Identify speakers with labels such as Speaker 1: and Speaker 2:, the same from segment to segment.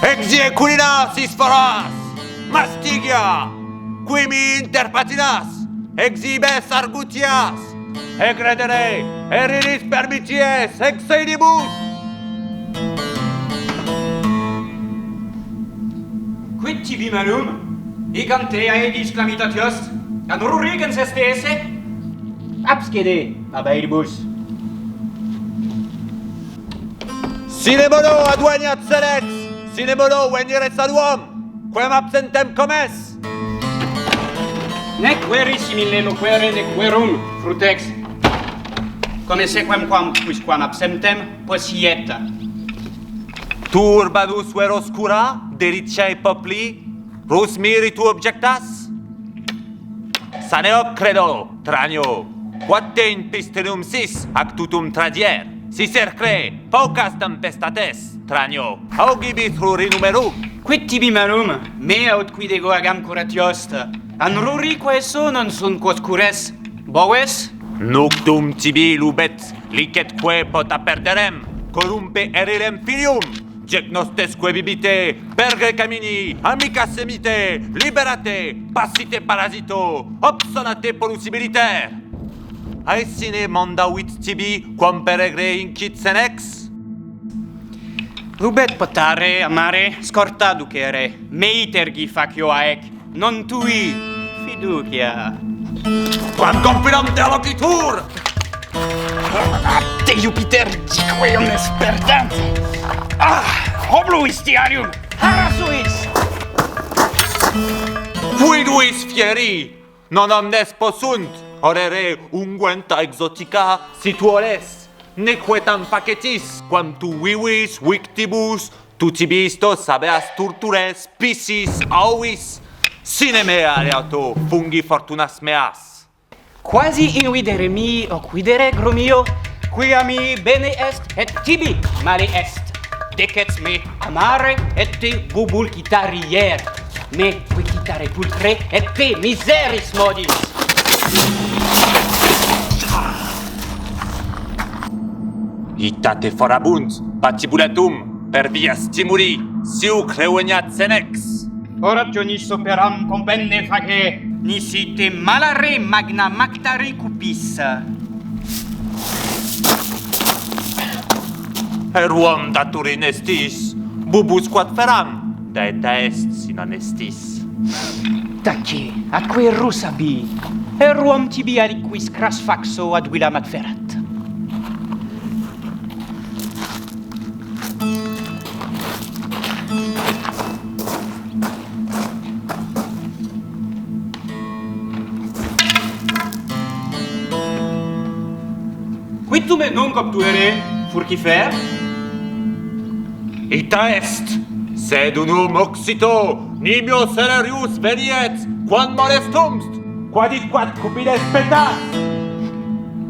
Speaker 1: Exie culinas isforas, mastigia, quimi interpatinas, exhibes argutias, egredere, eriris permities, exeidibus.
Speaker 2: Quid tibi malum? Igante aedis clamitatios, an rurigens estese? Abscede, abaidibus.
Speaker 1: Cinemolo aduaniat senex, cinemolo venire saluam, quem absentem comes.
Speaker 2: Nec veri simile loquere nec verum, frutex. Come sequem quam quisquam absentem possieta.
Speaker 1: Tu urbadus veroscura, deliciae populi, rus miritu objectas? Saneo credo, tranio, quatte in pistinum sis actutum tradier, si cercre, paucas tempestates, tranio, augibit ruri numerum.
Speaker 2: Quid tibi malum, me aut quid ego agam curatiosta, an rurique so non sunt quos cures, boves?
Speaker 1: Noctum tibi lubet, licetque pota perderem, corrumpe erirem filium, diagnostesque bibite, perge camini, amica semite, liberate, passite parasito, obsonate pollusibiliter. Aesine mandavit tibi, quam peregre incit senex?
Speaker 2: Lubet potare, amare, scorta ducere, mei tergi facio aec, non tui fiducia.
Speaker 1: Quam confidante alocitur!
Speaker 2: Te Jupiter dique omnes perdant! Obluistiarium! Harasuis!
Speaker 1: Fuiduis fieri! Non omnes possunt, orere unguenta exotica situores, nequetam pacetis, quam tu vivis victibus, tu tibistos habeas turtures, piscis, auis, sine me aleato fungi fortunas meas.
Speaker 2: Quasi invidere mi occidere grumio, quia mi bene est et tibi male est. Decets me amare et te bubulcitarier, me quicitare pulcre et te miseris modis.
Speaker 1: Itate forabunt, patibulatum, per via stimuli, siu creveniat senex.
Speaker 2: Orationis operam compenne face, nisi te malare magna mactare cupis.
Speaker 1: Eruam datur in estis, bubus quad feram, daeta est si non estis.
Speaker 2: Tace, atque rusabi, eruam tibi aliquis cras faxo ad villam adferat. Quid tu me nunc obtuere, furcifer?
Speaker 1: Ita est, sed unum oxito, nimio celerius veniet, quam molestumst, quadit quad cupides petas.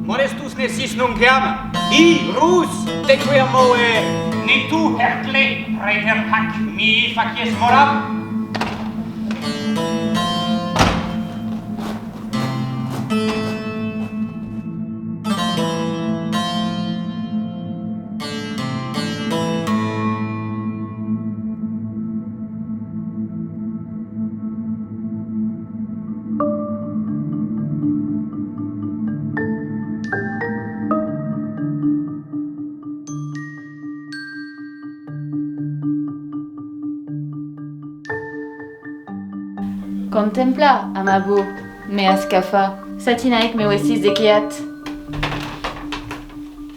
Speaker 2: Molestus ne sis nunquam, I, rus, tequia moe, ne tu, Hercle, praeter hac mi facies moram?
Speaker 3: Contempla, amabo, mea scafa, satinaec me vestis deciat.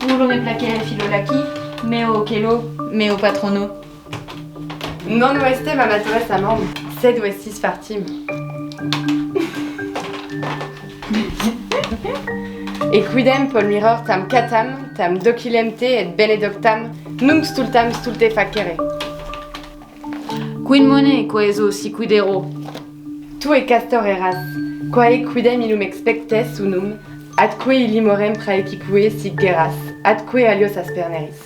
Speaker 3: Ulo me placere filolaci, meo celo, meo patrono.
Speaker 4: Non vestem amatores amam, sed vestis fartim. Equidem pol mirror tam catam, tam docilem te et benedoctam, nunc stultam stulte facere.
Speaker 3: Quin mone coeso si quidero.
Speaker 4: Tu e castor eras, quae quidem illum expectes unum, atque illimorem praecipue sic geras, atque alios asperneris.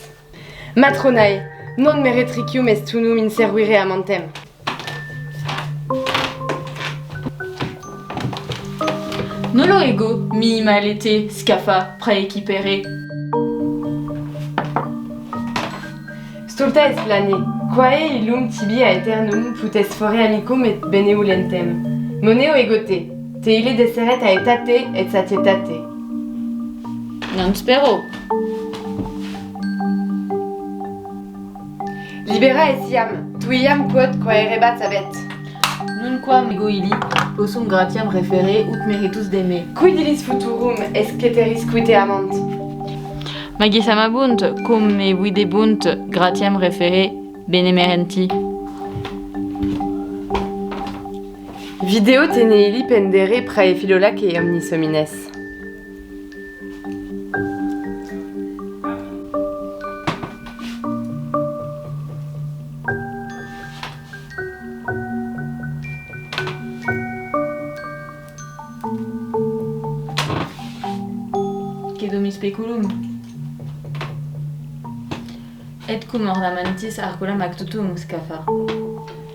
Speaker 4: Matronae, non meretricium est unum inservire amantem.
Speaker 3: Nolo ego mi malete scafa praequipere.
Speaker 4: Stulta est plane, quae illum tibi aeternum putes fore amicum et benevolentem. Moneo egote, te ille deseret aetate et satietate.
Speaker 3: Non spero.
Speaker 4: Libera essiam, tu iam quod quae rebat abet.
Speaker 3: Nunquam ego illi possum gratiam referre ut meritus deme.
Speaker 4: Quid illis futurum esceteris quite amant?
Speaker 3: Magis amabunt, cum me videbunt gratiam referre benemerenti.
Speaker 4: Video tene illi pendere prae Philolaque omnis homines.
Speaker 3: Quedum speculum. Et cum ornamentis arculam actutum scafa.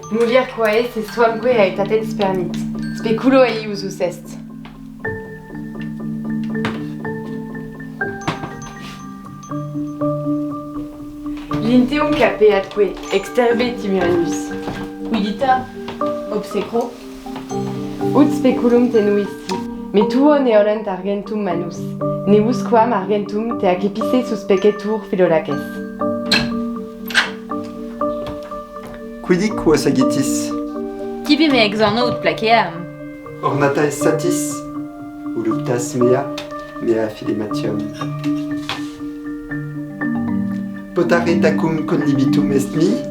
Speaker 4: Mulier quae se suamque aetate spernit. Speculo ei usus est. Linteum cape atque exterbe timianus.
Speaker 3: Quidita obsecro.
Speaker 4: Ut speculum tenuisti, me tuo neolent argentum manus, nebusquam argentum te accipice suspecetur Philolaques.
Speaker 5: Quidi quos agitis?
Speaker 3: Tibi me exorno ut placeam.
Speaker 5: Ornata est satis, voluptas mea filimatium. Potare tacum conlibitum est mi?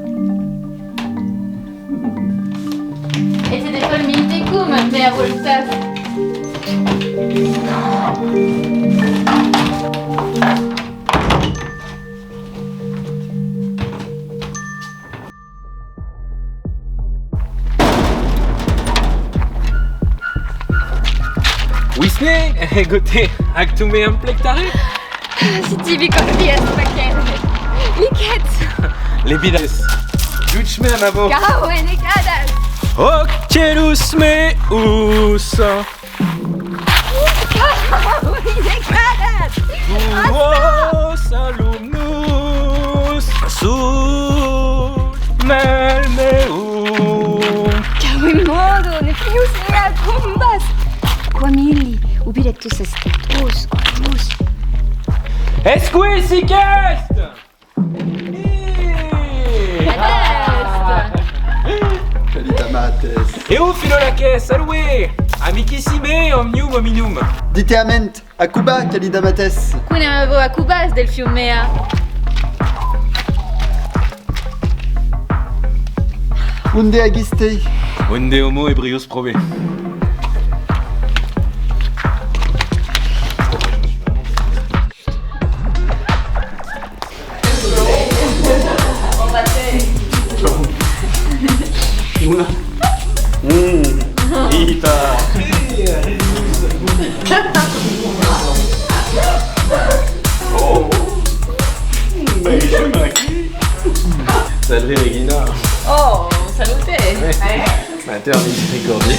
Speaker 3: Et de colmintecum mea voluptas.
Speaker 6: Wisne, egote, actum meam plectare?
Speaker 7: Si tibi confies placere. Licet,
Speaker 6: Lepidas. Duc me amavo.
Speaker 7: cao enecadas.
Speaker 6: Hoc celus meus.
Speaker 7: Cao enecadas.
Speaker 6: Tuos alumnus sunt mel meum.
Speaker 7: Cao in modo ne fius mea cumbas. Quam illi ubirectus est os oculus.
Speaker 6: Esque sic est?
Speaker 5: Calita mates.
Speaker 6: Eo Philolaques, salve! Amicissime omnium hominum.
Speaker 5: Diteament, a Cuba, calida mates.
Speaker 3: Quinem avo acubas delphium mea.
Speaker 5: Unde agiste?
Speaker 6: Unde homo ebrius probe. Ita. Salve Regina.
Speaker 3: Oh, salute.
Speaker 6: Mater miséricordie.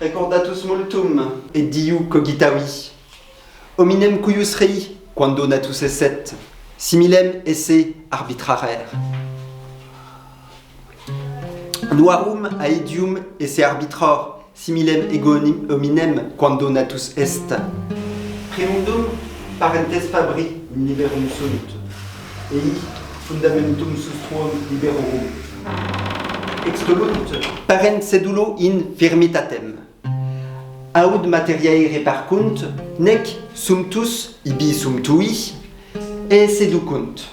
Speaker 5: Recordatus multum, et diu cogitavi. Hominem cuius rei, quando natus esset, similem esse arbitrarere. Noarum aedium esse arbitror, similem ego hominem quando natus est. Primundum parentes fabri in liberum sunt, ei fundamentum sustruum liberorum. Extolunt parent sedulo in firmitatem. Aud materiae reparcunt, nec sumptus ibi sumptui, et seducunt.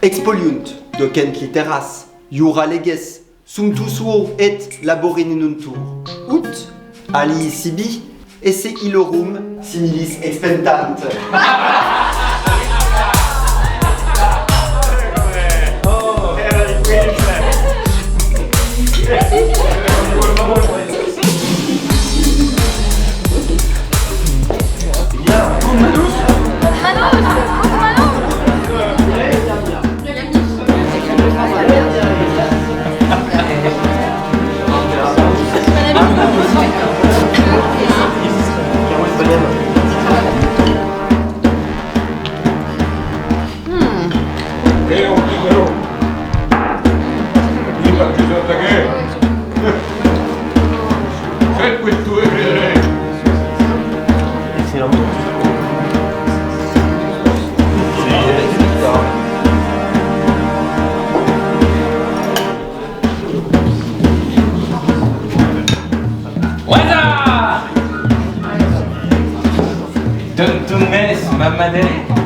Speaker 5: Expoliunt, docent litteras, iura leges, sumptus uo et laborinuntur, ut, alii sibi, esse illorum similis expentant.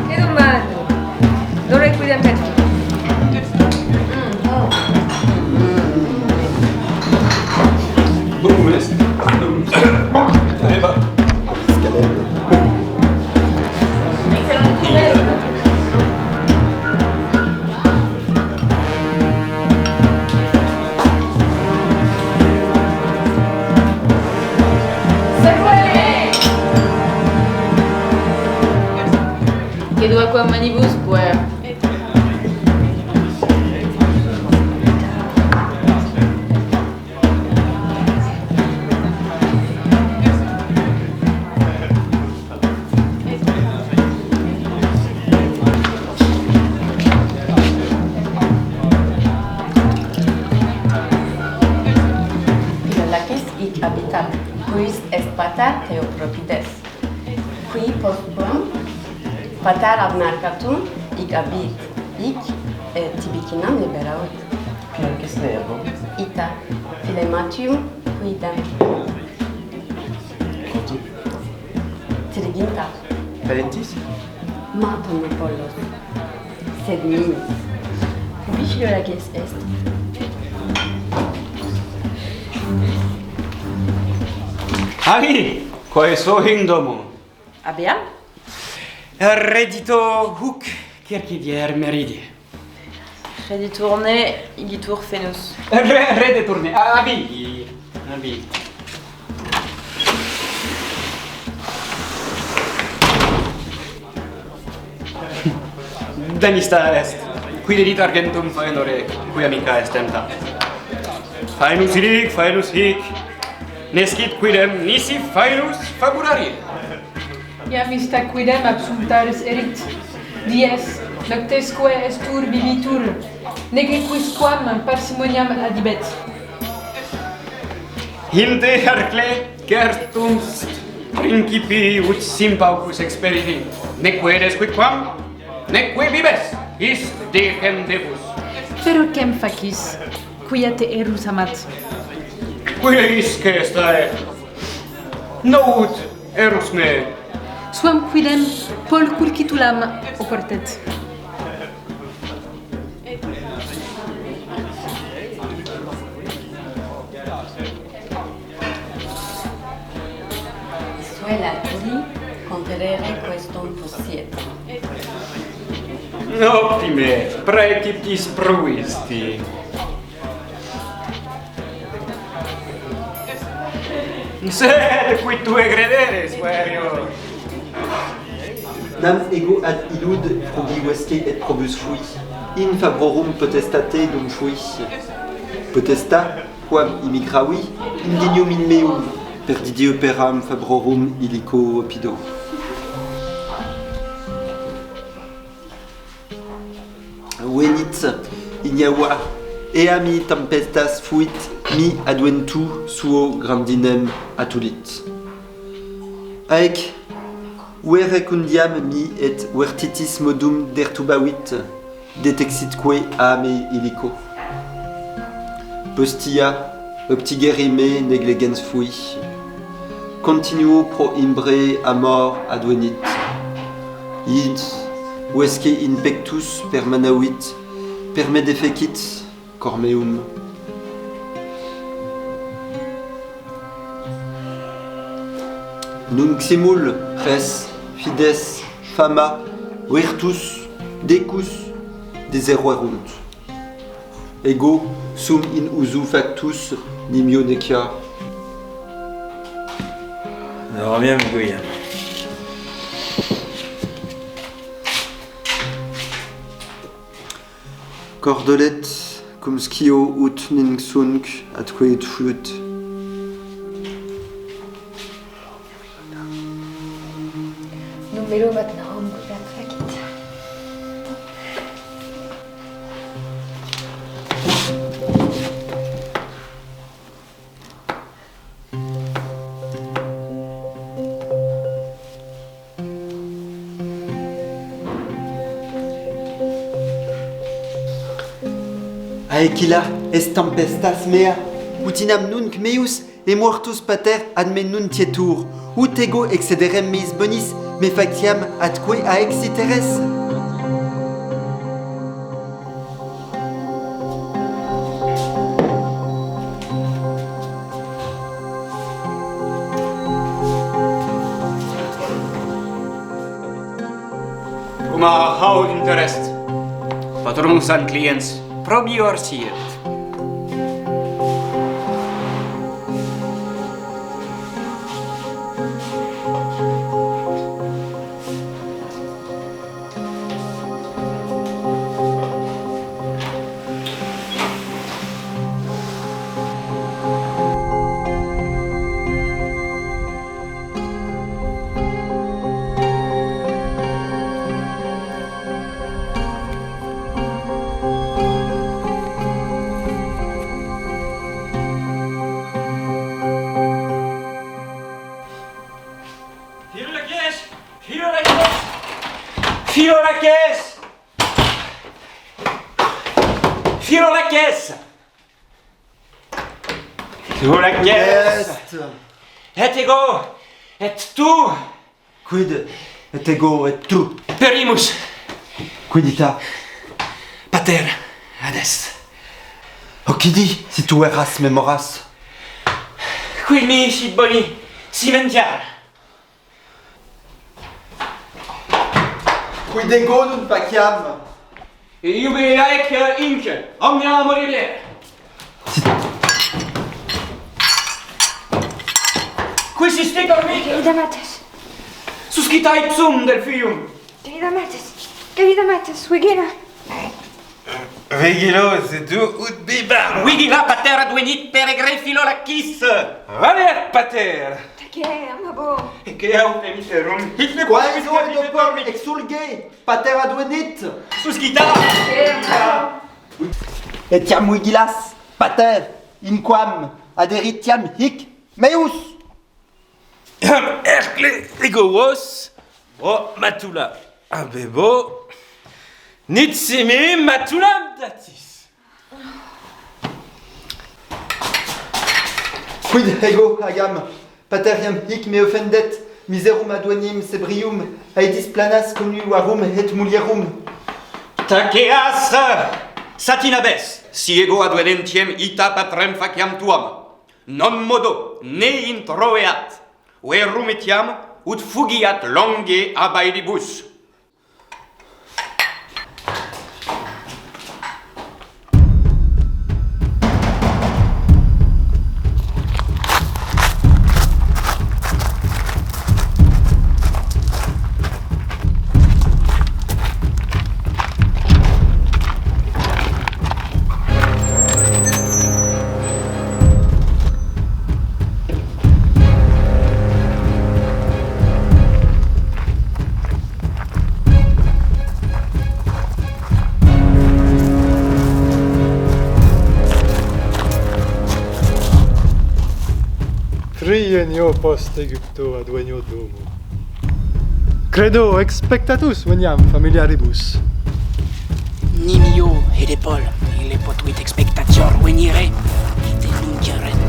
Speaker 7: Che domani? Dove qui da me?
Speaker 3: Che due qua manibus square.
Speaker 8: Lakis hic habitat, quis est pater Theopropides. Qui postquam pater ad mercatum hic habit, hic et tibicinam liberavit.
Speaker 9: Quis nervo?
Speaker 8: Ita Philematium quidem. Triginta.
Speaker 9: Parentis?
Speaker 8: Matum Apollos. Sed mi. Ubi filio Lakis est?
Speaker 2: Ami, quae sohing domo.
Speaker 8: Abiam?
Speaker 2: Reddito huc circidier meridie.
Speaker 8: Reditourne igitur fenus.
Speaker 2: Redetourne, abi. Demista est, qui dedit argentum faenore, qui amica est tempta. Faenus hic, nescit quidem nisi faenus fabularie.
Speaker 10: Iam ista quidem absumptaris erit. Dies, noctesque estur vivitur, nege quisquam parsimoniam adibet.
Speaker 2: Hilde Hercle certuns principi ut simpaucus experiti, neque eres quidquam, neque vives, is decendebus.
Speaker 10: Pero quem facis, quia te erus amat?
Speaker 2: Quia isque estae? Nout erus me.
Speaker 10: Suam quidem pol culcitulam oportet.
Speaker 8: Suela turi conterere questum possiet.
Speaker 2: Optime, praeciptis pruisti. Sed quid tu egredere, Suerio?
Speaker 5: Nam ego ad illud probivesque et probus fui. In fabrorum potestate dum fui. Potesta, quam immigravi, ingenium in meum, perdidie operam fabrorum illico opido. Venit, ignaua, ea mi tempestas fuit, mi adventu suo grandinem atulit. Aec, verecundiam mi et vertitis modum dertubavit, detexitque a me illico. Postia, optigerime neglegens fui. Continuo pro imbre amor advenit. Id, uesque in pectus permanavit, perme defecit cormeum. Nunc simul res, fides, fama, virtus, decus, deseruerunt. Ego sum in usu factus nimio necia.
Speaker 9: Alors bien, Mgouya.
Speaker 5: Cordolet cum scio ut nin sunk atque ut flut.
Speaker 7: Numero maintenant, Mgouya Fakit.
Speaker 5: Aequila est tempestas mea, utinam nunc meus et mortus pater adme nuntietur, ut ego excederem meis bonis, me factiam atque aexiteres.
Speaker 2: Kuma haud interest. Patrons and clients, probior siet. Filo la caisse! Filo la caisse! Filo la caisse!
Speaker 5: Est!
Speaker 2: Et ego! Et tu!
Speaker 5: Quid et ego et tu?
Speaker 2: Perimus!
Speaker 5: Quidita?
Speaker 2: Pater, adest.
Speaker 5: Occidi, si tu eras memoras.
Speaker 2: Qui mi sit boni, cimentiar.
Speaker 5: Quid ego nun faciam?
Speaker 2: Iubilaec inc, omnia morire. Qui si stick dormi?
Speaker 7: Querida Mates,
Speaker 2: Suscita ipsum del fium.
Speaker 7: querida Mates, Wigila.
Speaker 9: Vigilo, c'est tout, ut bibam.
Speaker 2: Vigila pater advenit peregre filo la kiss.
Speaker 6: Valet, pater!
Speaker 7: Taquer, ma beau.
Speaker 2: E che aute miserum.
Speaker 5: Quae dopor exulge, pater advenit.
Speaker 2: Suscita.
Speaker 5: Etiam vigilas, pater, inquam aderitiam hic meus.
Speaker 6: Ercle egos, o matula abebo, nitsime matulam datis.
Speaker 5: Quid ego agam, pateriam hic me offendet, miserum advenim sebrium, aedis planas connuarum et mulierum.
Speaker 2: Taceas satinabes, si ego advenentiem ita patrem faciam tuam. Non modo, ne introveat, verum etiam, ut fugiat longe abaedibus.
Speaker 11: Trienio post Egypto advenio domo. Credo expectatus veniam familiaribus.
Speaker 2: Nimio ed Paul, il potuit expectatior venire, ite nunceret.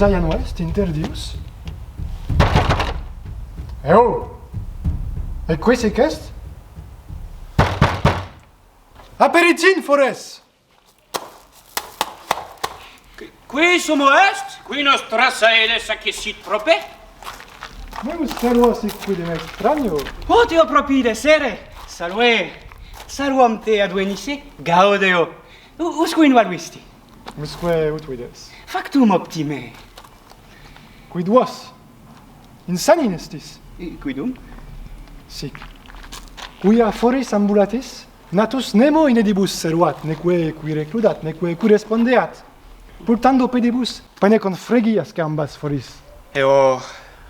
Speaker 11: Usaian West interdius? Oh! E qui se quest? Aperitin fores!
Speaker 2: Qui sumo est, qui nostra saedes accesit prope.
Speaker 11: Meus teruos quidem extraño.
Speaker 2: O teo propide sere, salve, saluam te advenisse, gaudeo. Usque in valuisti?
Speaker 11: Usque ut vides?
Speaker 2: Factum optime.
Speaker 11: Quid vos? Insanin estis?
Speaker 2: Quidum?
Speaker 11: Sic. Quia foris ambulatis, natus nemo inedibus seruat, neque qui recludat, neque qui respondeat. Pultando pedibus, pane confregias que ambas foris.
Speaker 2: Eo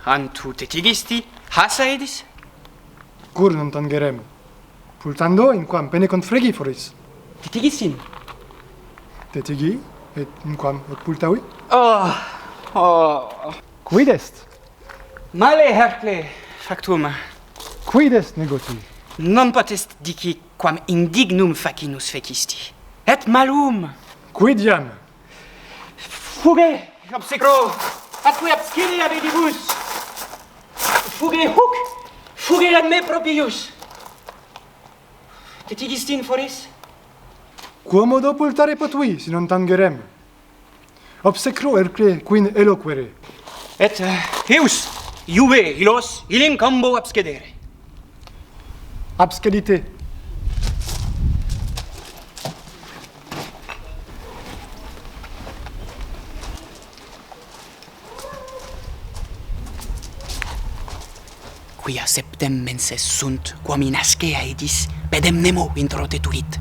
Speaker 2: antu tetigisti, hasa edis?
Speaker 11: Cur non tangerem. Pultando in quam pene confregi foris.
Speaker 2: Tetigissin?
Speaker 11: Tetigi, et in quam et pultavi?
Speaker 2: Oh.
Speaker 11: Quid est?
Speaker 2: Male, Hercle, factum.
Speaker 11: Quid est negoti?
Speaker 2: Non potest dici quam indignum facinus fecisti. Et malum.
Speaker 11: Quid iam?
Speaker 2: Fuge, obsecro, atque abscili abedibus. Fuge huc, fuge ad me propius. Tetigistin foris?
Speaker 11: Quomodo pultare potui, si non tangerem? Obsecro ercle quin eloquere.
Speaker 2: Et eus, iuve ilos, ilim combo abscedere.
Speaker 11: Abscedite.
Speaker 2: Quia septem menses sunt, quam in ascea edis, pedem nemo introteturit.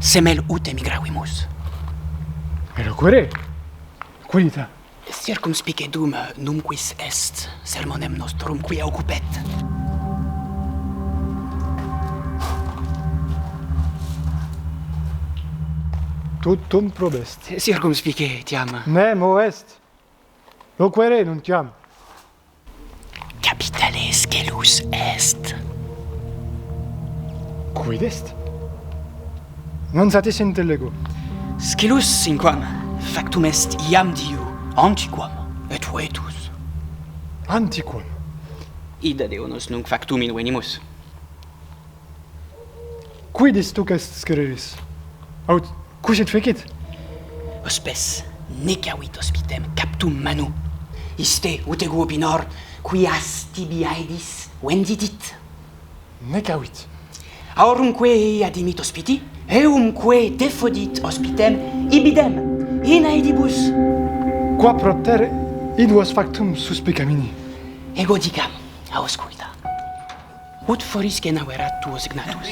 Speaker 2: Semel ut emigravimus.
Speaker 11: Eloquere? Quidita?
Speaker 2: Circumspicedum numquis est sermonem nostrum quia occupet.
Speaker 11: Tutum probest.
Speaker 2: Circumspice tiam.
Speaker 11: Nemo est. Loquere nuntiam.
Speaker 2: Capitale Scelus est.
Speaker 11: Quid est? Non satis intellego.
Speaker 2: Scelus in quam factum est iam diu antiquam et vetus.
Speaker 11: Antiquam?
Speaker 2: Ida Deonos nunc factum invenimus.
Speaker 11: Quid istuc est scereris? Aut, quis et fecit?
Speaker 2: Hospes necavit hospitem captum manu. Iste ut ego opinor quias tibi aedis vendidit.
Speaker 11: Necavit.
Speaker 2: Aurumque adimit hospiti, eumque defodit hospitem ibidem in aedibus.
Speaker 11: Qua propter iduos factum suspicamini.
Speaker 2: Ego dicam, ausculta. Ut foris genaverat tuos ignatus?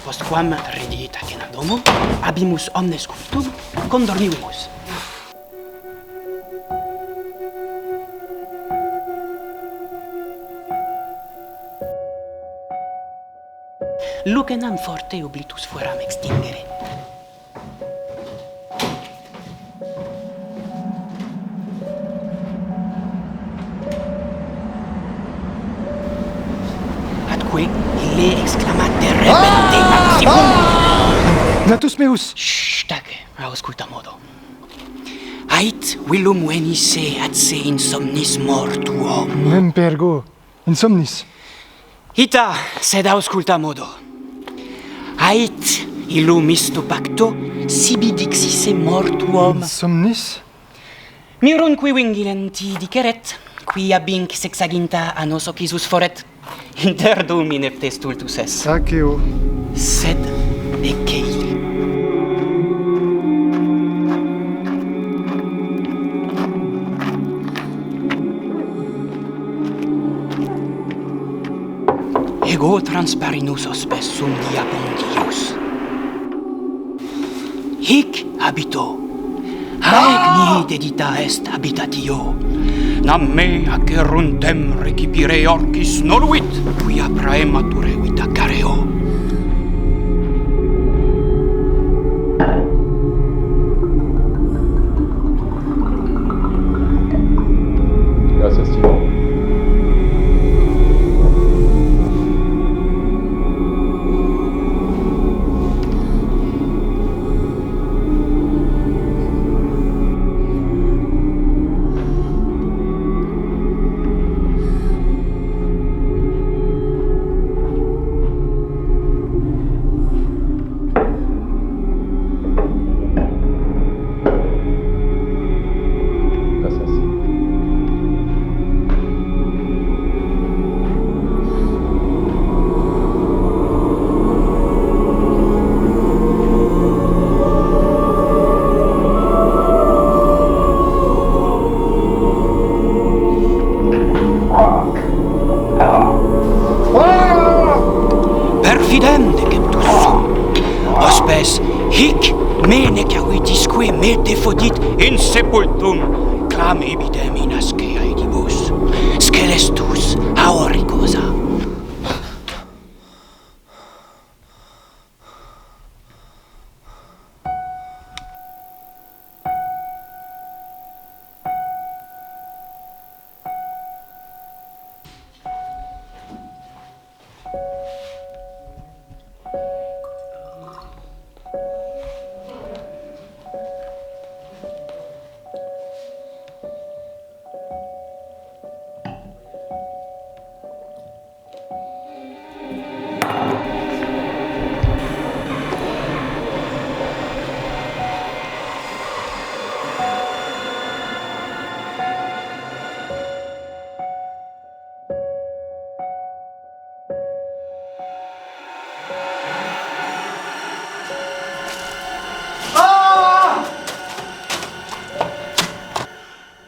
Speaker 2: Postquam rediita cena domo, abimus omnes cultum, condormivimus. Lucenam forte oblitus foram extingere. Atque ille exclamat de repente activum.
Speaker 11: Natus meus.
Speaker 2: Tace, ausculta modo. Ait willum venisse ad se insomnis mortuum.
Speaker 11: Nem pergo. Insomnis.
Speaker 2: Ita, sed ausculta modo. Ait illum istu pacto sibi dixisse mortuum.
Speaker 11: Insomnis?
Speaker 2: Miron qui vingilenti diceret, qui abinc sexaginta annos occisus foret. Inter dum inepte stultus es.
Speaker 11: Saceo.
Speaker 2: Sed ecei. Ego transparinus hospes sum dia pondius. Hic habito. Haec mihi dedita est habitatio. Nam me acerruntem recipire orcis noluit, quia praematurevit acareo. fores, hic me necavitisque me defodit in sepultum, clam ebidem in asce aedibus, scelestus auricosa.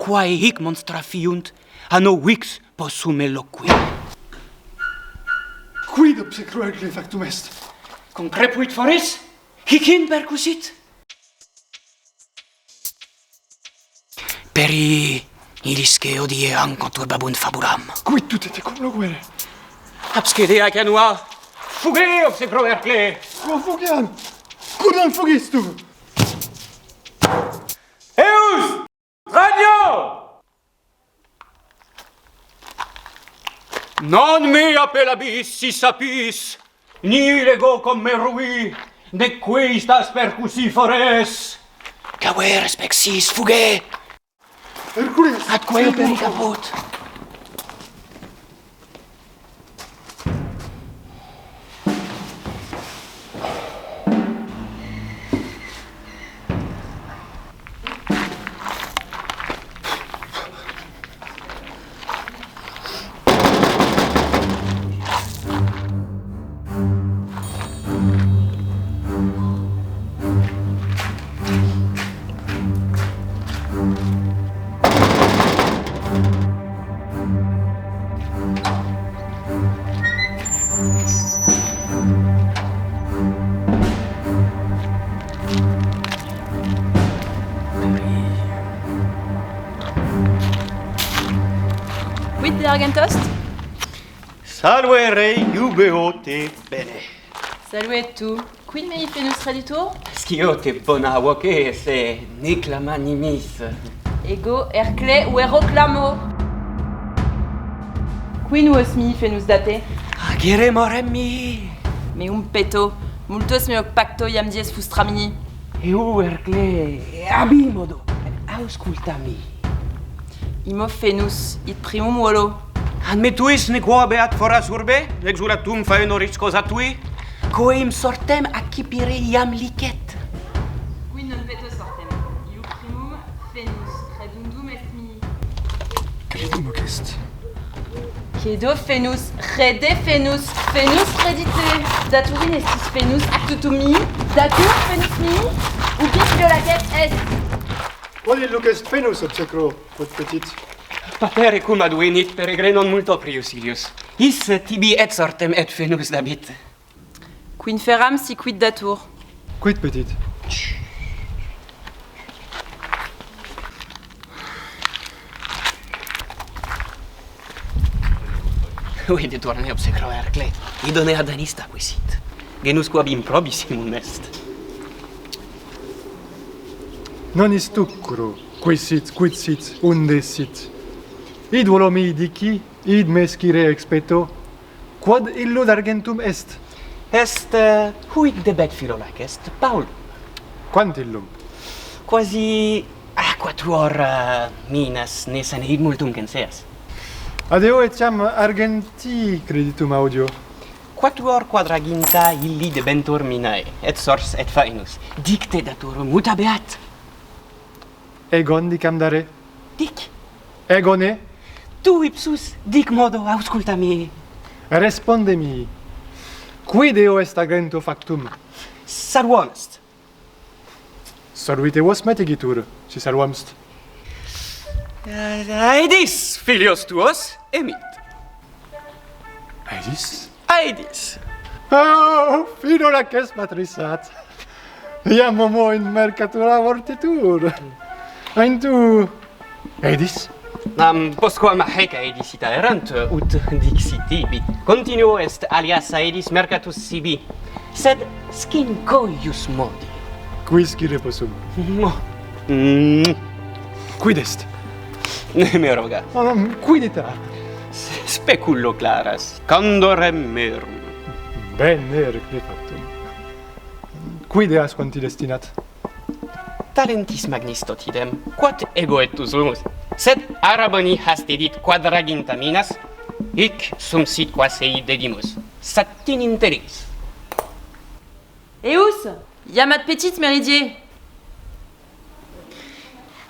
Speaker 2: Quae hic monstra fiunt, anno vix possum eloqui.
Speaker 11: Quid obsecro Ercle factum est?
Speaker 2: Concrepuit fores, hic in percussit. Peri ilisque odie ancon turbabunt fabulam.
Speaker 11: Quid tutete cum loquere?
Speaker 2: Abscedea canua, fuge obsecro Ercle.
Speaker 11: Quo fugiam? Cudam fugistu?
Speaker 6: Eus! Radio!
Speaker 2: Non me appellabis si sapis, ni lego cum me rui, de quistas percussi fores. Caver spexis fuge,
Speaker 11: Hercules!
Speaker 2: atque pericaput.
Speaker 10: Quid de Argentost?
Speaker 2: Salve rei jubeo te bene.
Speaker 10: Salve tu. Quid mei fenus traditur?
Speaker 2: Scio te bona voce se neclama nimis.
Speaker 10: Ego Ercle uero clamo. Qui nuos mi fenus date?
Speaker 2: Agere moremi.
Speaker 10: Meum peto. Multos me hoc pacto iam dies fustramini.
Speaker 2: Eu Ercle abimodo. Auscultami.
Speaker 10: Imo fenus it primum volo.
Speaker 2: Admetuis nequo beat foras urbe, exuratum faenoris cosa tui, coim sortem accipire iam licet.
Speaker 10: Qui non peto sortem. Iu primum fenus redundum est mi.
Speaker 11: Credum hoc est.
Speaker 10: Quedo fenus rede fenus redite. Daturin estis fenus actutum mi. Datur fenus mi. Ubi filolacet est.
Speaker 11: Quod illuc est fenus obsecro, quod petit?
Speaker 2: Patere cum advenit peregrinon multo prius Ilius. Is tibi et sortem et fenus dabit.
Speaker 10: Quin feram si quid datur.
Speaker 11: Quid petit?
Speaker 2: Vide torne obsecro Ercle, idone adanista quisit. Genus quab improbisimum est.
Speaker 11: Non istucro, quid sit, unde sit. Id volo mi dici, id me scire expeto, quod illud argentum est?
Speaker 2: Est huic debet filolac est Paul.
Speaker 11: Quant illum?
Speaker 2: Quasi quatuor minas ne sane multum censeas.
Speaker 11: Adeo etiam argenti creditum audio.
Speaker 2: Quatuor quadraginta illi debentur minae, et sors et faenus. Dicte datur muta beat.
Speaker 11: Egon dicam dare?
Speaker 2: Dic.
Speaker 11: Egone?
Speaker 2: Tu ipsus dic modo auscultami.
Speaker 11: Respondemi. Quid eo est agento factum?
Speaker 2: Saruamst.
Speaker 11: Sorvite vos metigitur, si saruamst.
Speaker 2: Aedis, filios tuos, emit.
Speaker 11: Aedis?
Speaker 2: Aedis.
Speaker 11: Oh, finolac est matrisat. Iam momo in mercatura vortitur. Ein tu... Edis?
Speaker 2: Postquam haec Aedis ita erant, ut dixit tibi. Continuo est alias Aedis mercatus sibi, sed scin coius modi.
Speaker 11: Quisci reposum? Quid est?
Speaker 2: Me roga.
Speaker 11: Quidita?
Speaker 2: Speculo claras, candorem merum.
Speaker 11: Ben erque factum. Quid eas quanti destinat?
Speaker 2: Talentis magnis totidem, quod ego et usumus, sed araboni hastidit quadraginta minas, hic sum sit quasi dedimus, satin interis.
Speaker 10: Eus, yamat petit meridier.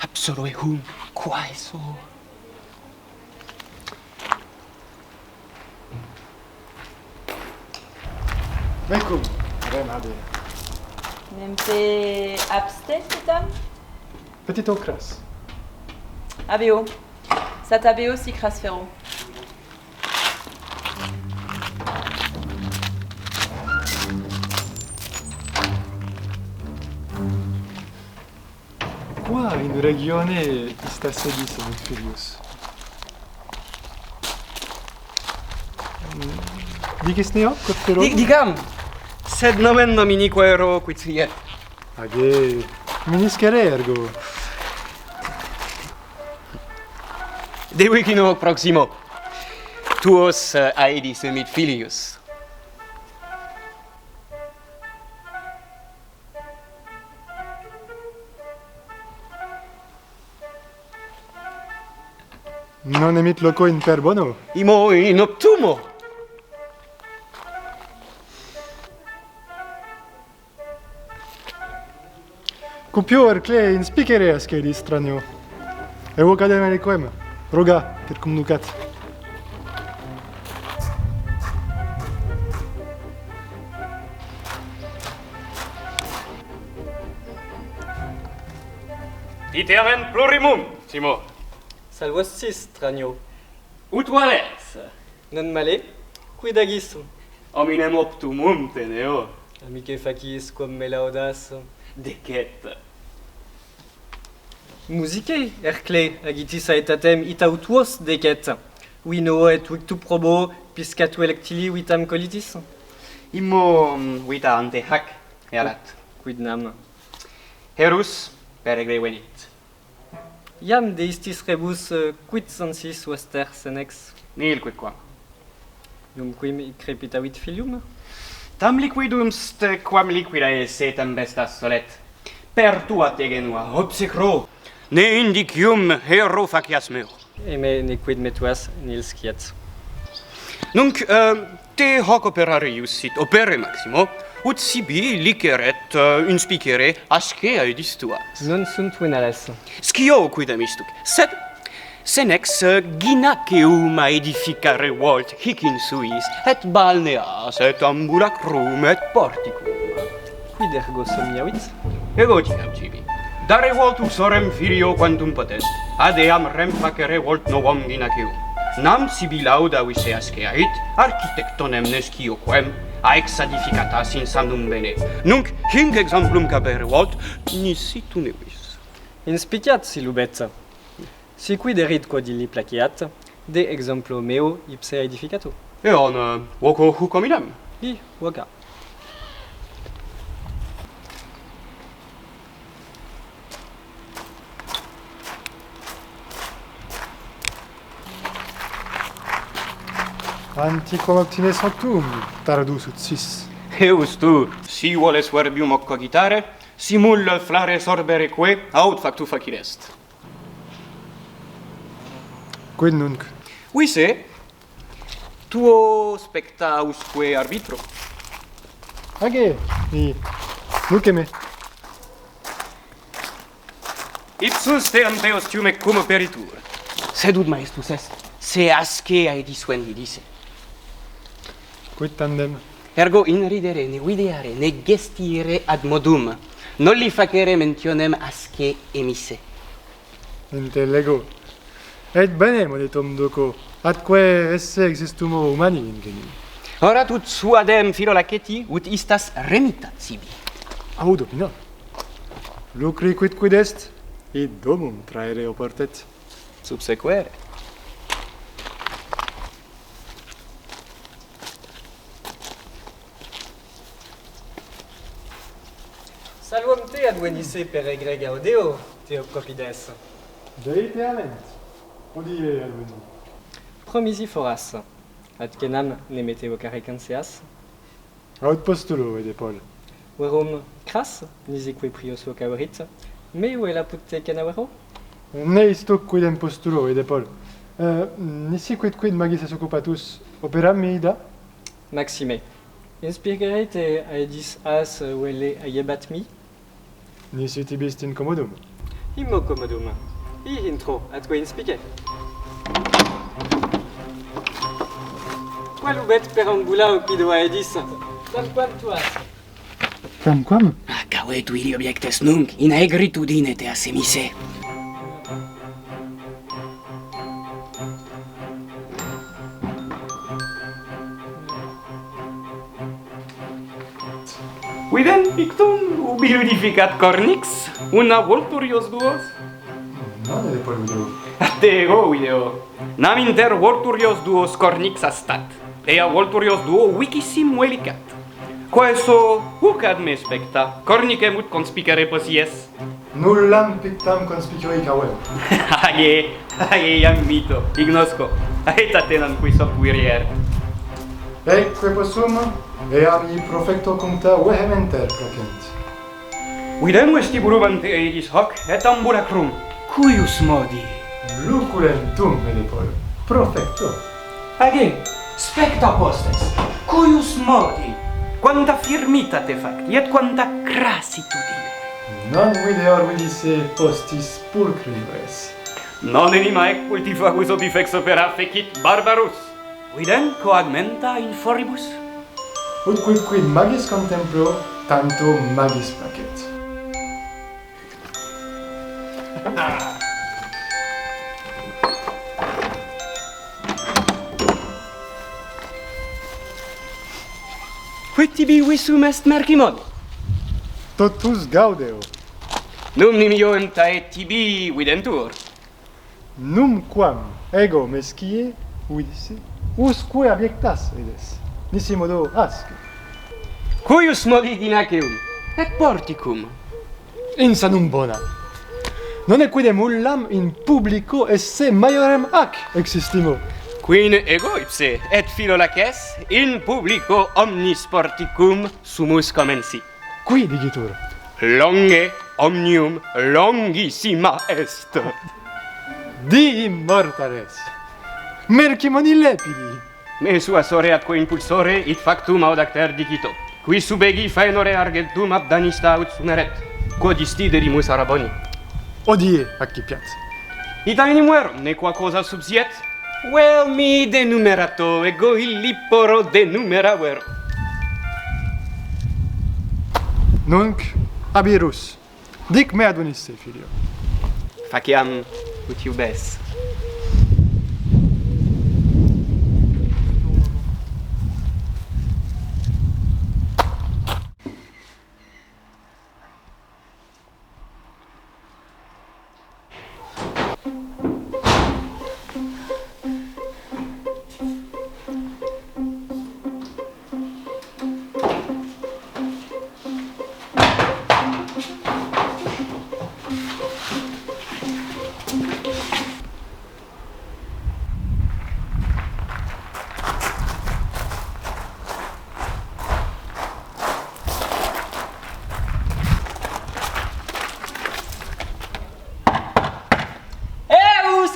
Speaker 2: Absolue hum quaeso.
Speaker 11: Mecum, remade.
Speaker 10: Nempe abstestitam?
Speaker 11: Petit ocras.
Speaker 10: Abeo. Sat abeo si cras ferro.
Speaker 11: Qua in regione ista sedis in filius? Dicis neo, cotero?
Speaker 2: Digam, sed nomen dominico ero quid fiet.
Speaker 11: Age, miniscere ergo.
Speaker 2: De vicino proximo, tuos Aedis emit filius.
Speaker 11: Non emit loco in per bono?
Speaker 2: Imo in optumo.
Speaker 11: Cupio ercle in spicere ascedi stranio. Evocadem aliquem. Roga, circum ducat.
Speaker 2: Iterem plurimum, Simo.
Speaker 12: Salvostis, stranio.
Speaker 2: Ut vales?
Speaker 12: Non male, quid agis?
Speaker 2: Hominem optumum teneo.
Speaker 12: Amice facis quam me laudas.
Speaker 2: Decet.
Speaker 12: Musicae, ercle, agitis aetatem ita utuos decet. Vino et victu probo, piscatu electili vitam colitis.
Speaker 2: Immo vita ante hac erat.
Speaker 12: Quid nam?
Speaker 2: Herus peregre venit.
Speaker 12: Iam deistis rebus quid sensis vester senex?
Speaker 2: Nil quidquam.
Speaker 12: Num quim crepitavit filium?
Speaker 2: Tam liquidum st quam liquida esse tempestas solet. Per tua te genua obsecro. Ne indicium hero facias meo.
Speaker 12: Eme nequid metuas nil sciat.
Speaker 2: Nunc te hoc operare iussit opere maximo, ut sibi liceret inspicere asce Aedis tuas.
Speaker 12: Non sunt venales.
Speaker 2: Scio quidem istuc, sed senex ginaceum aedificare volt hic in suis, et balneas, et ambulacrum, et porticum.
Speaker 12: Quid ergo somniavit?
Speaker 2: Ego dicam cibi. Dare volt uxorem filio quantum potest, ad eam rem facere volt novum ginaceum. Nam sibi lauda vise asceait, architectonem nescio quem, aex edificatas in sanum bene. Nunc hinc exemplum capere volt, nisi tu nevis.
Speaker 12: Inspiciat si lubet. Si quid erit quod illi placiat, de exemplo meo ipse edificato.
Speaker 2: Eon, voco huc hominem?
Speaker 12: I, voca.
Speaker 11: Antiquam obtines octum, tardus ut sis.
Speaker 2: Eus tu, si voles verbium occogitare, simul flare sorbere que, aut factu facit est.
Speaker 11: Quid nunc?
Speaker 2: Vise, tuo specta usque arbitro.
Speaker 11: Age, nuce me.
Speaker 2: Ipsus te ante ostium cum peritur. Sed ut maestus est, se asce Aedis vendidisse.
Speaker 11: Quid tandem?
Speaker 2: Ergo in ridere, ne videare, ne gestire ad modum, nolli facere mentionem asce emisse.
Speaker 11: Intellego. Et bene modetum doco, atque esse existumo humani ingeni.
Speaker 2: Ora tut suadem filo laceti, ut istas remitat sibi.
Speaker 11: Aud opinion. Lucri quid est, id domum traere oportet.
Speaker 6: Subsequere.
Speaker 12: Salvum te ad venice per egre gaudeo, Theopropides.
Speaker 11: Deite ament. Odie alveni.
Speaker 12: Promisi foras. Ad genam ne meteo carecanseas.
Speaker 11: Aut postulo ed Paul.
Speaker 12: Verum cras, nisique prios vocaverit, me uela putte canavero?
Speaker 11: Ne isto quidem postulo ed Paul. Nisi quid magis es occupatus opera meida?
Speaker 12: Maxime. Inspirgeret e aedis as uele aiebat mi?
Speaker 11: Nisi tibist incommodum.
Speaker 12: Immo commodum. I intro, atque inspice. Qual ubet perambula opido aedis? Tamquam tuas.
Speaker 11: Tamquam?
Speaker 2: Cave tu ili objectes nunc, in egritudine te assemise. Quidem pictum ubi ludificat cornix, una volturios duos?
Speaker 11: Non ed Paul video.
Speaker 2: Te ego video. Nam inter volturios duos cornix astat, ea volturios duo vicissim velicat. Quaeso hucad me specta, cornicem ut conspicere posies.
Speaker 11: Nullam pictam conspicui cavem.
Speaker 2: Aie, iam mito, ignosco, aeta tenam qui sopuirier.
Speaker 11: Ecque possum, eam i profecto cuncta vehementer placent.
Speaker 2: Videm vestibulum ante eidis hoc, et ambulacrum. Cuius modi?
Speaker 11: Luculem tum, ed Paul. Profecto.
Speaker 2: Age, specta postes, cuius modi? Quanta firmitate facti, et quanta crassitudine.
Speaker 11: Non videor vidice postis pulcrives.
Speaker 2: Non enima ec cultifagus opifex opera fecit barbarus. Videm coagmenta in foribus?
Speaker 11: Ut quid magis contemplo, tanto magis placet.
Speaker 2: Quid tibi visum est mercimod?
Speaker 11: Totus gaudeo.
Speaker 2: Num nimio et tibi videntur.
Speaker 11: Num quam ego mescie vidice, usque abiectas edes. Nisi modo asque.
Speaker 2: Cuius modi dinaceum, et porticum?
Speaker 11: Insanum bona. Non equidem ullam in publico esse maiorem ac existimo.
Speaker 2: Quin ego ipse et philolaces in publico omnis porticum sumus comensi.
Speaker 11: Qui digitur?
Speaker 2: Longe omnium longissima est.
Speaker 11: Di immortales. Mercimoni lepidi.
Speaker 2: Me sua sore atque impulsore it factum audacter dicito. Qui subegi faenore argentum abdanista aut sumeret. Quod istiderimus araboni.
Speaker 11: Odie accipiat.
Speaker 2: Ita inimuerum, nequa cosa subsiet? Vel mi denumerato, ego illiporo denumeravero.
Speaker 11: Nunc abirus. Dic me advenisse, filio.
Speaker 2: Faciam ut iubes.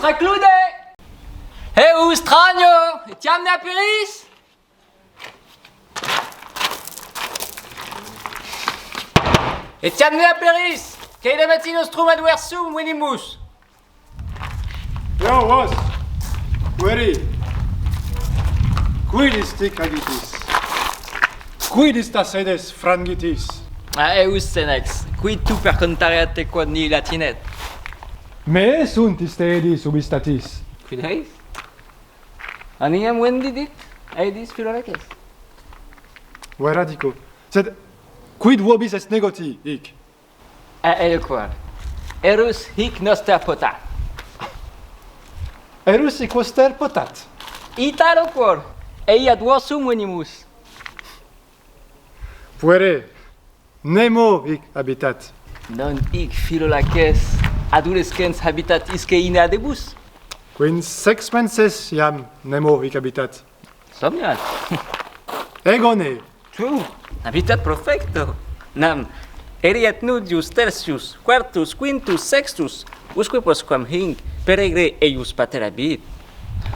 Speaker 6: Reclude! Heu stragno! Etiam ne aperis? Etiam ne aperis! Caede matinos trum adversum venimus!
Speaker 11: Eo vos! Queri! Quidis tic agitis? Quidis ta sedes frangitis?
Speaker 6: Eus senex, quid tu per contare te quod ni latinet?
Speaker 11: Me sunt iste edis ubistatis.
Speaker 6: Quid eis? Aniam vendidit, edis philolaces.
Speaker 11: Vera dico. Sed Quid vobis est negoti, hic?
Speaker 6: Elquar. Erus hic noster potat.
Speaker 11: Erus hic oster potat.
Speaker 6: Ita loquor. Eiat vossum venimus.
Speaker 11: Puere, nemo hic habitat.
Speaker 6: Non hic Philolaces adolescens habitat isque in adebus.
Speaker 11: Quin sexpenses iam nemo hic habitat.
Speaker 6: Somniat.
Speaker 11: Egone.
Speaker 6: Tu, habitat perfecto. Nam, eriat nudius tertius, quartus, quintus, sextus, usque postquam hinc peregre eius pater habit.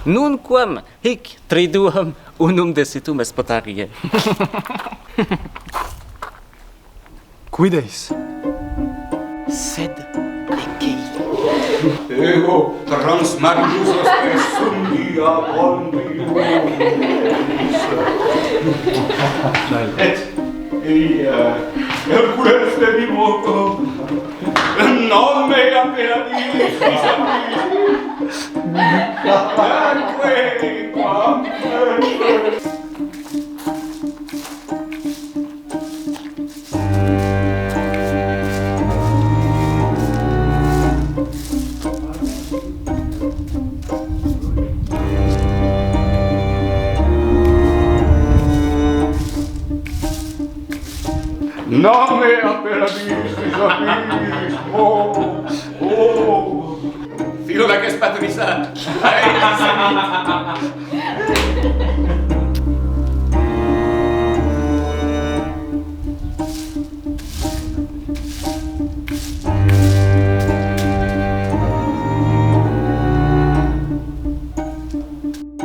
Speaker 6: Nunquam hic triduum unum desitum est potarie.
Speaker 11: Quid eis?
Speaker 2: Sed ecei.
Speaker 1: Ego trans Marius spessum dia condius. Et Hercules de vivo non me apperadis vis Atque quam non me apperadis vis oh Philolaces patrissa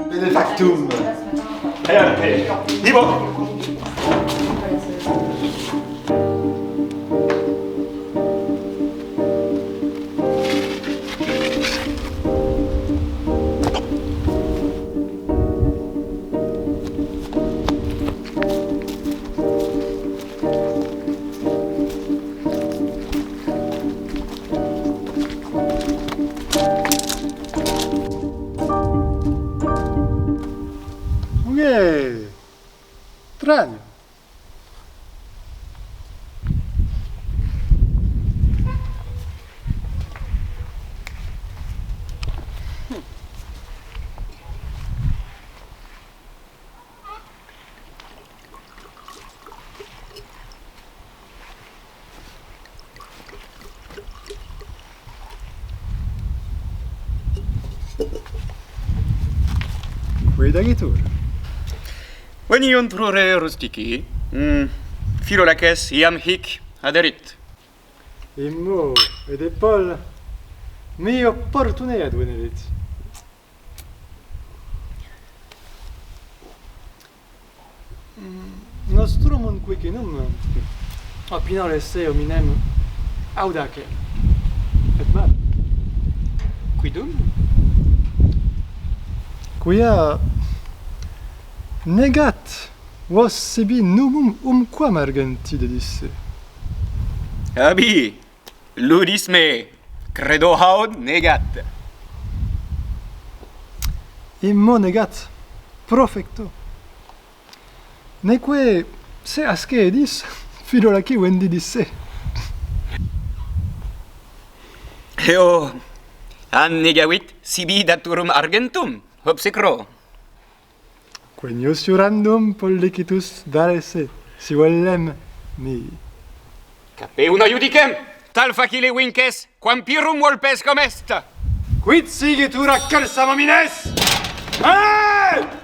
Speaker 5: Benefactum.
Speaker 1: Ivo
Speaker 11: Tranio. Quid agitur?
Speaker 2: Veniunt prure rustici. Philolaces iam hic aderit.
Speaker 11: Immo, ed Paul, mi opportune advenerit. Nostrum unquicinum opinor esse hominem audace. Et mal.
Speaker 2: Quidum?
Speaker 11: Quia negat vos sibi numum umquam argenti dedisse.
Speaker 2: Abi, ludis me, credo haud negat.
Speaker 11: Immo negat, profecto. Neque se asce edis, Philolaci vendi disse.
Speaker 2: Eo an negavit sibi daturum argentum, obsecro.
Speaker 11: Quenius iurandum pollicitus darese, si vollem mi.
Speaker 2: Cape una judicem, tal facile vinces, quam pirum volpes comest.
Speaker 11: Quid sigitur accursam homines? Hey!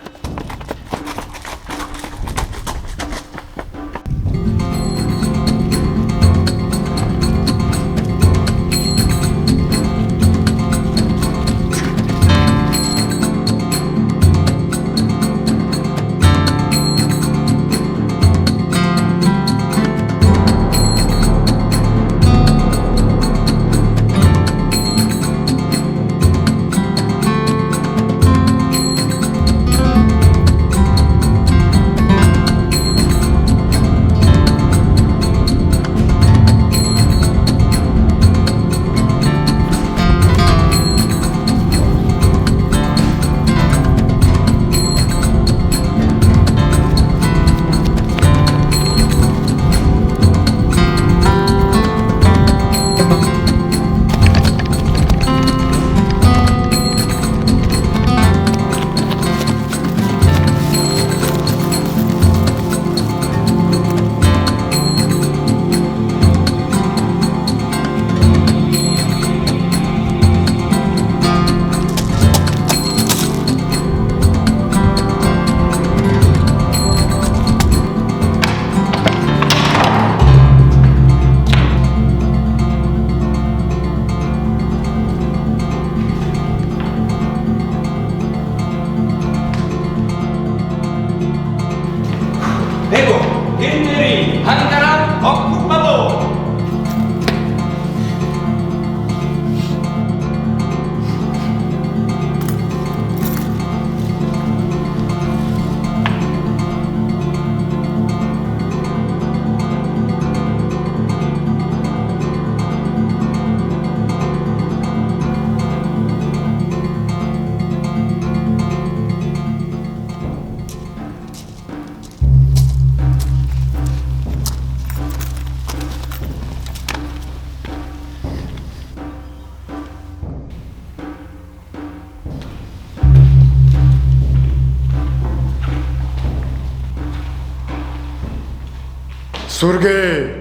Speaker 11: Surge!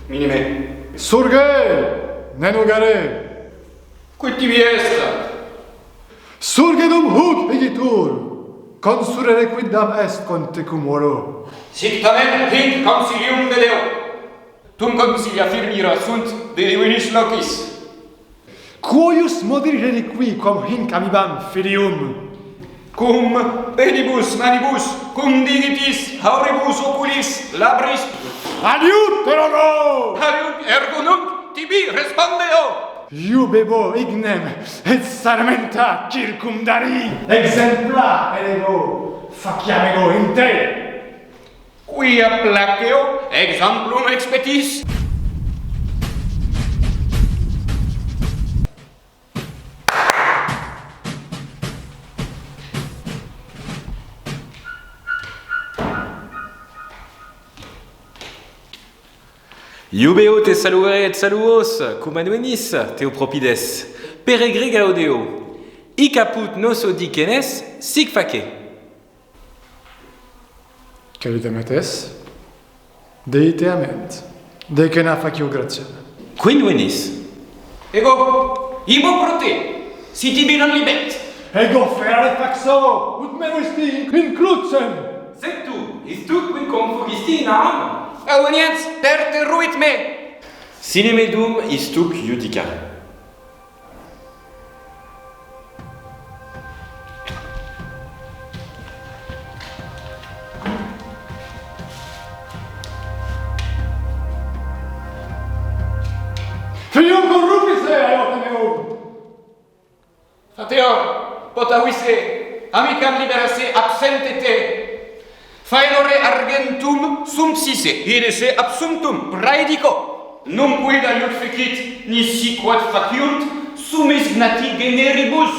Speaker 13: Minime.
Speaker 11: Surge! Nenugare!
Speaker 13: Quid tibi est?
Speaker 11: Surge dum huc igitur! Consurere quidam est contecum oro.
Speaker 13: Sic tamen hinc consilium de Deo. Tum consilia firmira sunt de divinis locis.
Speaker 11: Quoius modir reliqui quam hinc amibam filium?
Speaker 13: Cum pedibus manibus, cum digitis, hauribus oculis, labris.
Speaker 11: Adiut, te rogo!
Speaker 13: Adiut, ergo nunc tibi respondeo.
Speaker 11: Iubebo ignem et sarmenta circumdari. Exempla erego, faciamego in te.
Speaker 13: Quia placeo, exemplum expetis.
Speaker 9: Iubeo te saluvere et saluos, cum anuenis, Theopropides, peregre gaudeo, hic apud nos odicenes, sic face.
Speaker 11: Queritem et es, deite ament, decena facio gratiam.
Speaker 9: Quin venis?
Speaker 13: Ego, ibo pro te, si tibi non libet.
Speaker 11: Ego ferre faxo, ut me vesti in crucem.
Speaker 9: Sed tu, istu quin confugisti in am?
Speaker 13: Auniens, per te ruit me.
Speaker 9: Sine me dum istuc iudica.
Speaker 11: Filium corrupise, aiote meum!
Speaker 13: Fateor, potavisse, amicam liberasse absente te. Faenore argentum sumpsisse, idese absumptum, praedico. Num quid aliut fecit, nisi quod faciunt, sumis gnati generibus.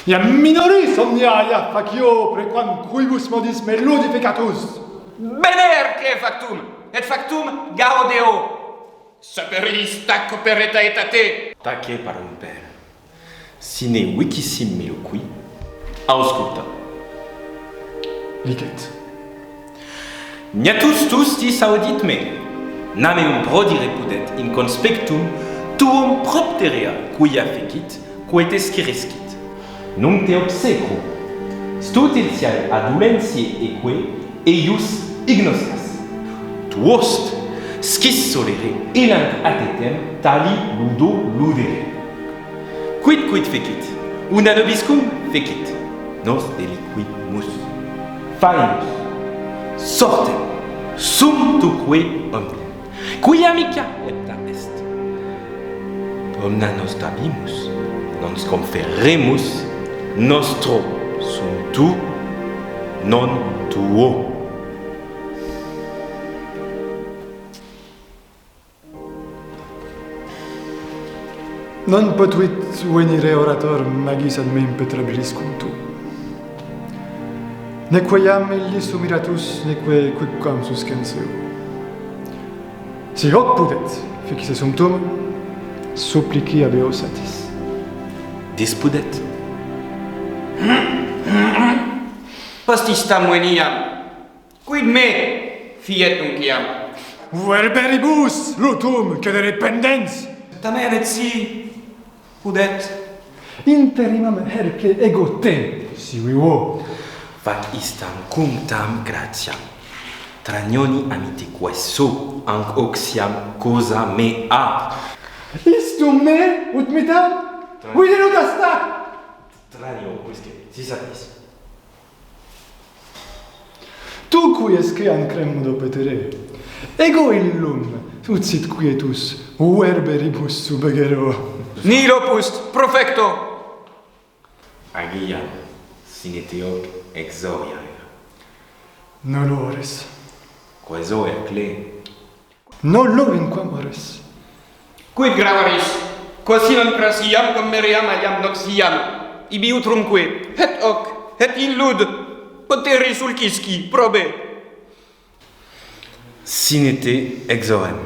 Speaker 11: Iam minoris omniaia facio prequam quibus modis me ludificatus.
Speaker 13: Beneer factum, et factum gaudeo. Saperis tac opereta etate.
Speaker 9: Tace parumper. Sine vicissim meloqui, ausculta.
Speaker 11: Licet.
Speaker 9: Niatus tustis audit me, nameum prodire pudet in conspectum tuum propterea quia fecit, quet escirescit. Nunc te obsequo, stutitiae adulentiae eque eius ignoscas. Tuost, scissolere elant atetem tali ludo ludere. Quid fecit? Una nobiscum fecit. Nos deliquimus. Faemus. Sortem. Sumtuque omnem. Qui amica epta est. Omna nos tabimus. Nos conferremus. Nostro sum tu, non tuo.
Speaker 11: Non potuit venire orator magis ad me impetrabilis cum tu. Neque iam illis sumiratus, neque quicquam suscenseo. Si hoc pudet, fixe sumptum, supplici abeo satis.
Speaker 9: Dispudet.
Speaker 13: Post istam veniam. Quid me fiet nunc iam?
Speaker 11: Verberibus lutum cedere pendens.
Speaker 13: Tamen et si pudet.
Speaker 11: Interimam herce ego te, si vivo.
Speaker 9: Fac istam cum tam gratiam. Tranioni amite queso, anc oxiam cosa me a.
Speaker 11: Istum me, ut mitam? Vide nudas tac!
Speaker 9: Tranio, quisque, si satis.
Speaker 11: Tu quiesque ancremudo petere, ego illum, ut sit quietus, verberibus subegero.
Speaker 13: Nilo pust, profecto.
Speaker 9: Agiam, sine te hoc exoria.
Speaker 11: Nolo ores.
Speaker 9: Quesoe cle.
Speaker 11: Nolo inquam ores.
Speaker 13: Quid gravaris? Quasi non crasiam commeriam aliam noxiam. Ibi utrumque, et hoc, et illud, poteri sulcisci, probe.
Speaker 9: Sine te exorem.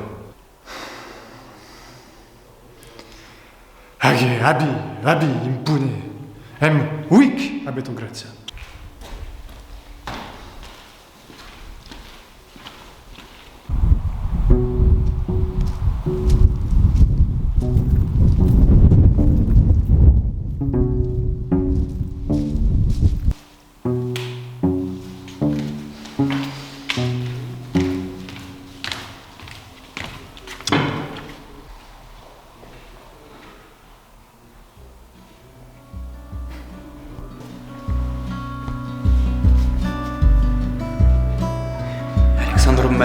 Speaker 11: Age, abi, impune. Em vic abeto gratia.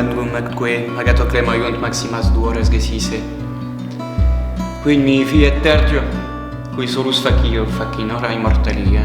Speaker 13: mandum que agato crema iunt maximas duores gesise. Quid mi fiet tertio, qui solus facio facinora immortalia.